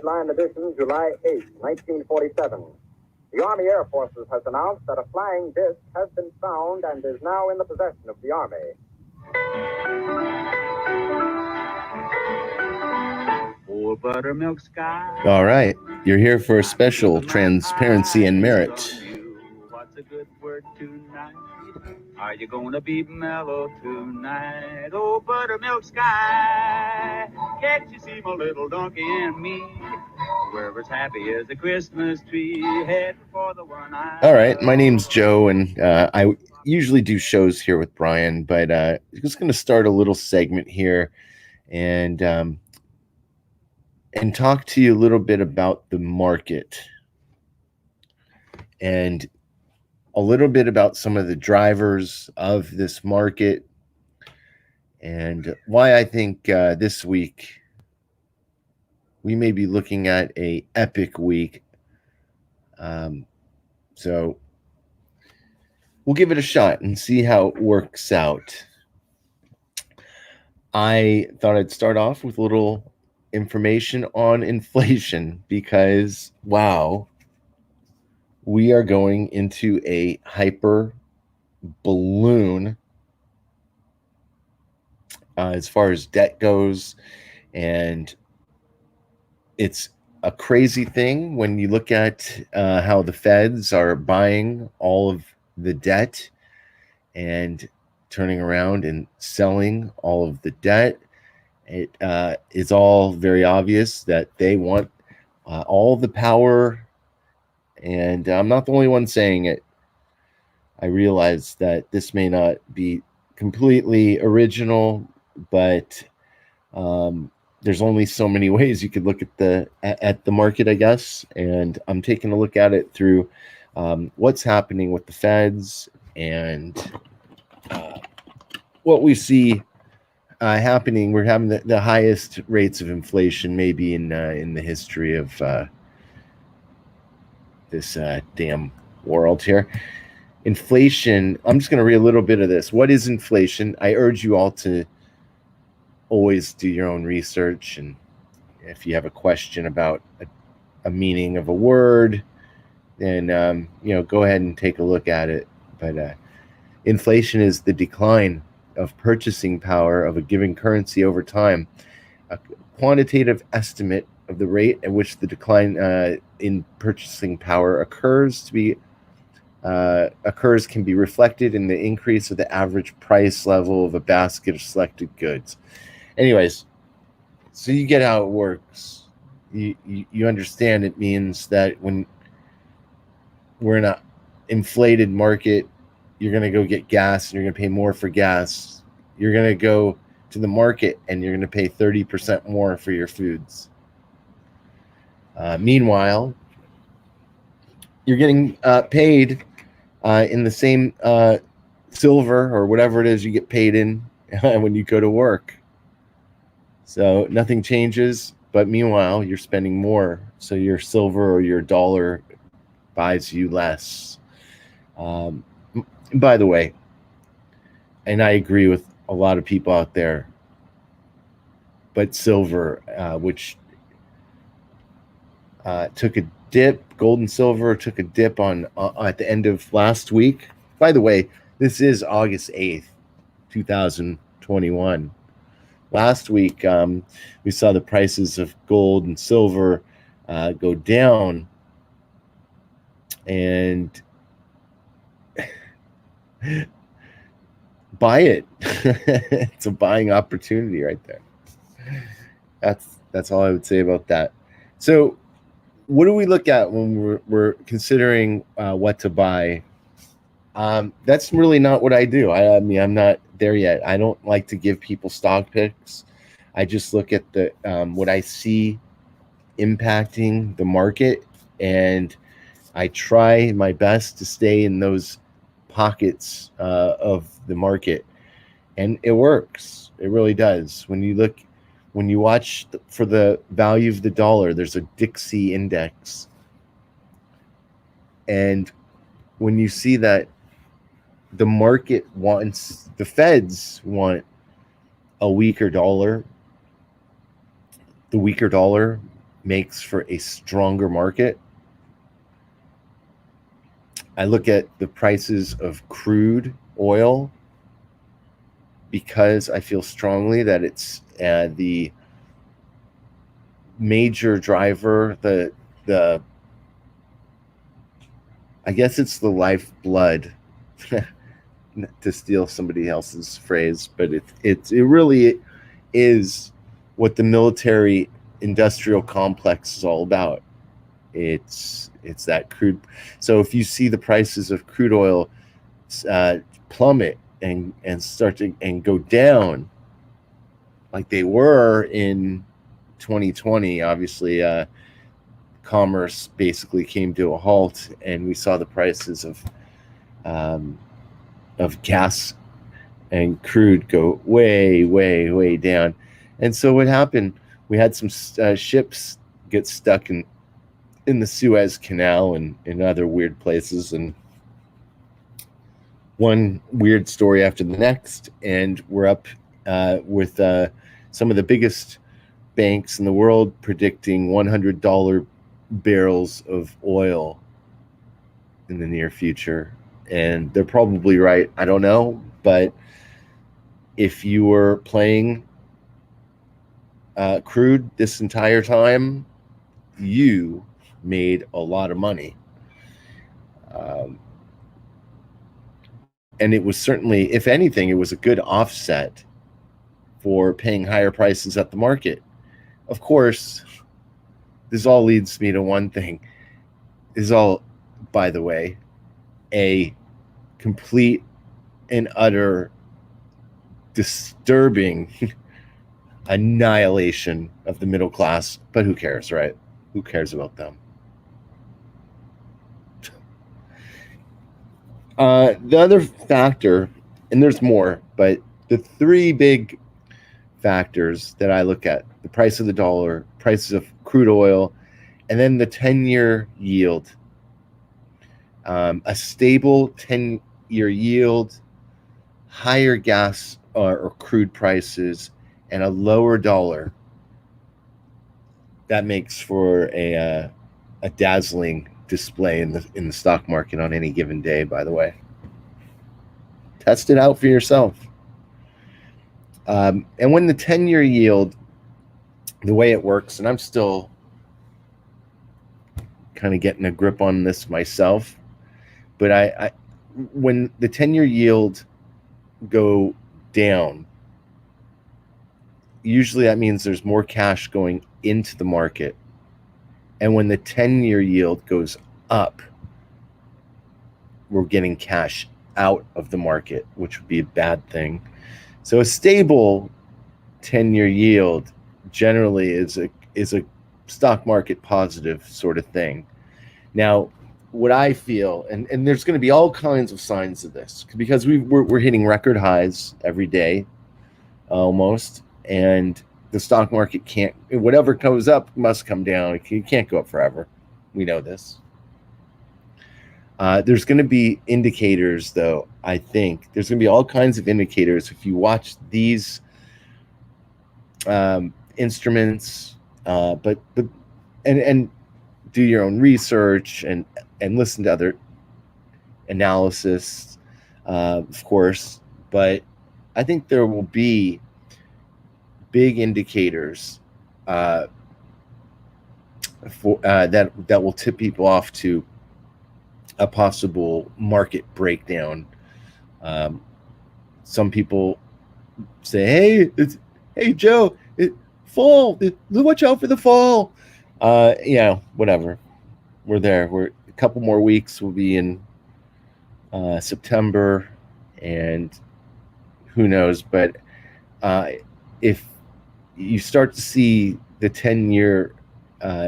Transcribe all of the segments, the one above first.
Headline edition, July 8, 1947. The Army Air Forces has announced that a flying disc has been found and is now in the possession of the Army. Oh, buttermilk sky. All right. You're here for a special Transparency and Merit. What's a good word tonight? Are you gonna be mellow tonight? Oh, buttermilk sky. Can't you see my little donkey and me? We're as happy as a Christmas tree. Head for the one I. All right. My name's Joe, and I usually do shows here with Brian, but I'm just going to start a little segment here and talk to you a little bit about the market and a little bit about some of the drivers of this market and why I think this week we may be looking at a epic week. So we'll give it a shot and see how it works out. I thought I'd start off with a little information on inflation because, wow, we are going into a hyper balloon as far as debt goes. And it's a crazy thing when you look at how the feds are buying all of the debt and turning around and selling all of the debt. It is all very obvious that they want all the power, and I'm not the only one saying it. I realize that this may not be completely original, but there's only so many ways you could look at the market, I guess. And I'm taking a look at it through what's happening with the feds and what we see happening. We're having the highest rates of inflation maybe in the history of this damn world here. Inflation, I'm just going to read a little bit of this. What is inflation? I urge you all to always do your own research, and if you have a question about a meaning of a word, then go ahead and take a look at it. But inflation is the decline of purchasing power of a given currency over time. A quantitative estimate of the rate at which the decline in purchasing power occurs can be reflected in the increase of the average price level of a basket of selected goods. Anyways, so you get how it works. You understand it means that when we're in an inflated market, you're going to go get gas and you're going to pay more for gas. You're going to go to the market and you're going to pay 30% more for your foods. Meanwhile, you're getting paid in the same silver or whatever it is you get paid in when you go to work. So nothing changes, but meanwhile, you're spending more. So your silver or your dollar buys you less. By the way, and I agree with a lot of people out there, but silver, which took a dip, gold and silver took a dip on at the end of last week. By the way, this is August 8th, 2021. Last week, we saw the prices of gold and silver go down, and buy it. It's a buying opportunity right there. That's all I would say about that. So what do we look at when we're considering what to buy? That's really not what I do. I mean, I'm not there yet. I don't like to give people stock picks. I just look at the what I see impacting the market, and I try my best to stay in those pockets of the market, and it works. It really does. When you watch for the value of the dollar, there's a Dixie index, and when you see that the market wants, the feds want a weaker dollar, the weaker dollar makes for a stronger market. I look at the prices of crude oil because I feel strongly that it's the major driver, the I guess it's the lifeblood, to steal somebody else's phrase, but it really is what the military industrial complex is all about. It's that crude. So if you see the prices of crude oil plummet and start to and go down like they were in 2020, obviously commerce basically came to a halt, and we saw the prices of gas and crude go way down. And so what happened? We had some ships get stuck in the Suez Canal and in other weird places, and one weird story after the next, and we're up with some of the biggest banks in the world predicting $100 barrels of oil in the near future. And they're probably right. I don't know. But if you were playing crude this entire time, you made a lot of money. And it was certainly, if anything, it was a good offset for paying higher prices at the market. Of course, this all leads me to one thing. This is all, by the way, a complete and utter disturbing annihilation of the middle class. But who cares, right? Who cares about them? The other factor, and there's more, but the three big factors that I look at: the price of the dollar, prices of crude oil, and then the 10-year yield. A stable 10-year yield, higher gas or crude prices, and a lower dollar. That makes for a dazzling display in the stock market on any given day, by the way. Test it out for yourself. And when the 10-year yield, the way it works, and I'm still kind of getting a grip on this myself, but I when the 10-year yield go down, usually that means there's more cash going into the market. And when the 10-year yield goes up, we're getting cash out of the market, which would be a bad thing. So a stable 10-year yield generally is a stock market positive sort of thing. Now, what I feel, and there's going to be all kinds of signs of this, because we're hitting record highs every day, almost, and the stock market can't, whatever goes up must come down. It can't go up forever. We know this. There's going to be indicators, though. I think there's going to be all kinds of indicators if you watch these instruments, but do your own research and listen to other analysis, of course. But I think there will be big indicators for that will tip people off to a possible market breakdown. Some people say, "Hey, Joe, fall! Watch out for the fall!" Whatever. We're there. We're a couple more weeks. We'll be in September, and who knows? But if you start to see the 10-year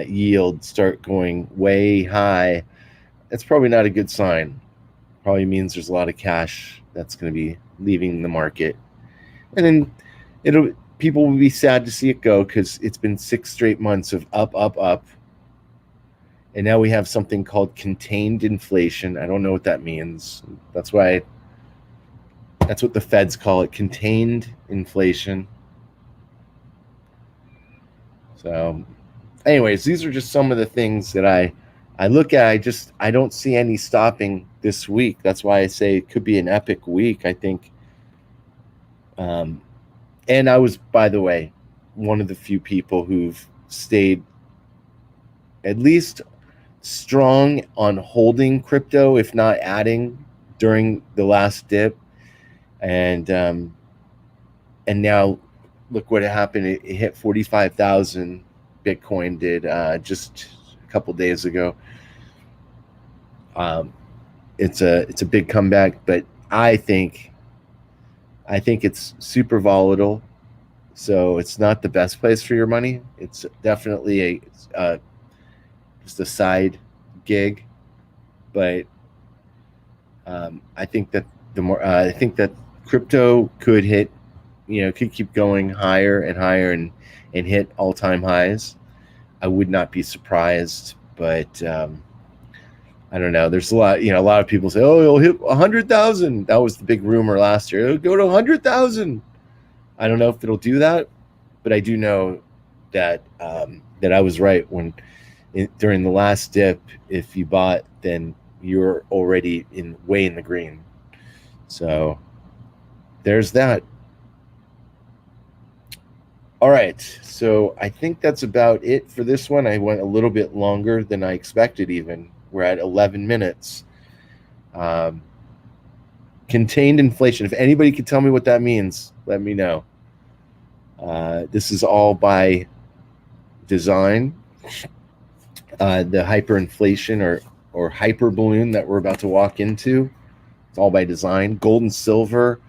yield start going way high, that's probably not a good sign. Probably means there's a lot of cash that's going to be leaving the market, and then people will be sad to see it go, because it's been 6 straight months of up, and now we have something called contained inflation. I don't know what that means. That's what the Feds call it, contained inflation. So anyways, these are just some of the things that I look at. I don't see any stopping this week. That's why I say it could be an epic week. I think. And I was, by the way, one of the few people who've stayed at least strong on holding crypto, if not adding during the last dip. And now look what happened. It hit 45,000. Bitcoin did just a couple days ago. It's a big comeback, but I think it's super volatile. So it's not the best place for your money. It's definitely just a side gig, but I think that I think that crypto could hit, could keep going higher and higher and hit all-time highs. I would not be surprised, but I don't know. There's a lot of people say, "Oh, it'll hit 100,000." That was the big rumor last year. It'll go to 100,000. I don't know if it'll do that, but I do know that that I was right when during the last dip. If you bought, then you're already way in the green. So there's that. All right, so I think that's about it for this one. I went a little bit longer than I expected. Even we're at 11 minutes. Contained inflation. If anybody can tell me what that means, let me know. This is all by design. The hyperinflation or hyper balloon that we're about to walk into, it's all by design. Gold and silver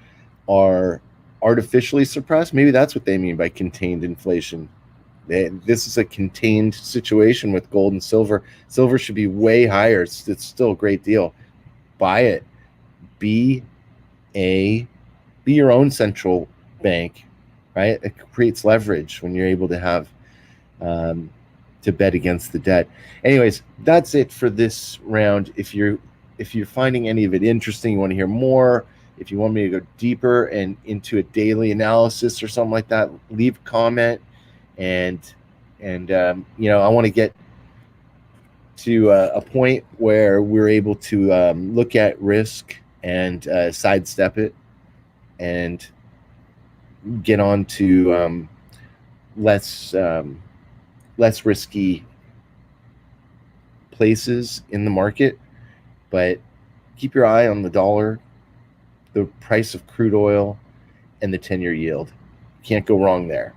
are artificially suppressed. Maybe that's what they mean by contained inflation. This is a contained situation with gold and silver. Silver should be way higher. It's still a great deal. Buy it. Be your own central bank, right? It creates leverage when you're able to have to bet against the debt. Anyways, that's it for this round. If you're finding any of it interesting, you want to hear more, if you want me to go deeper and into a daily analysis or something like that, leave a comment. And I want to get to a point where we're able to look at risk and sidestep it and get on to less risky places in the market. But keep your eye on the dollar, the price of crude oil, and the 10-year yield. Can't go wrong there.